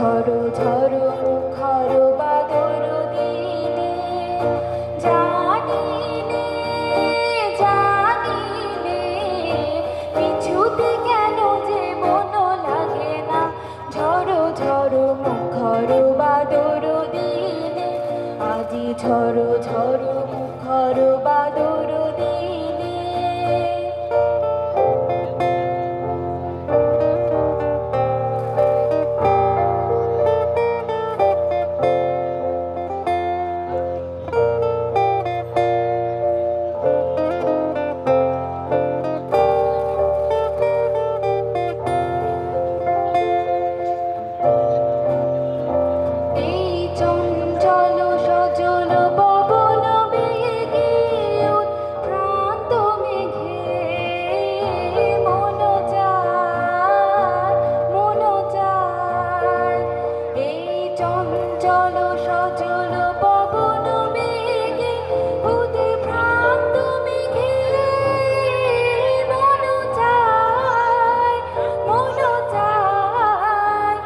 ঝড়ো ঝড়ো মুখর বাদর দিনে জানিনে জানিনে কিছুতে কেন যে মন লাগে না। ঝড়ো ঝড়ো মুখর বাদর দিনে আজি ঝড়ো ঝড়ো মুখর বাদর দিনে। চঞ্চল সজল পবন মেঘে উদে ভ্রান্ত মেঘে মন চায়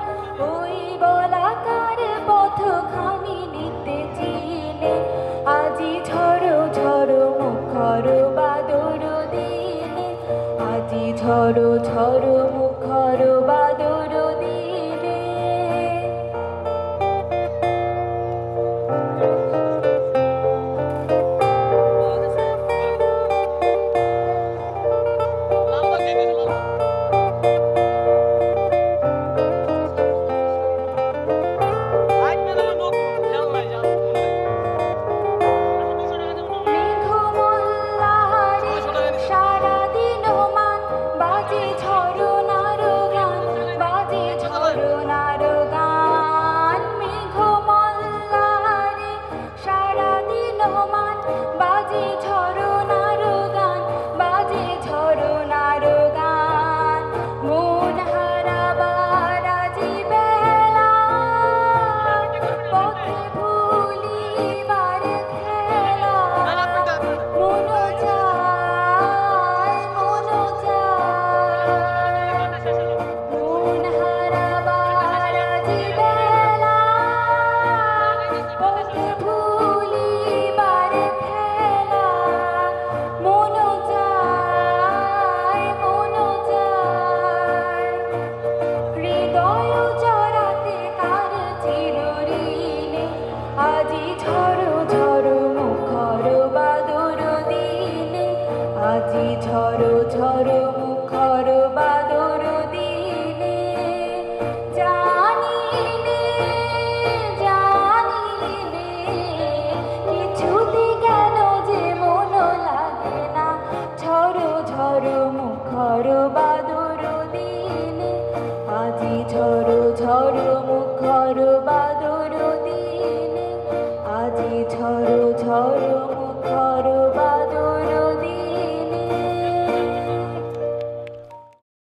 ওই বলাকার পথখানি নিতে চিনে আজি ঝড়ো ঝড়ো মুখর বাদর দিনে আজি ঝড়ো ঝড়ো মুখর বাদর দিনে। আজি ঝড়ো ঝড়ো মুখর বাদর দিনে আজি ঝড়ো ঝড়ো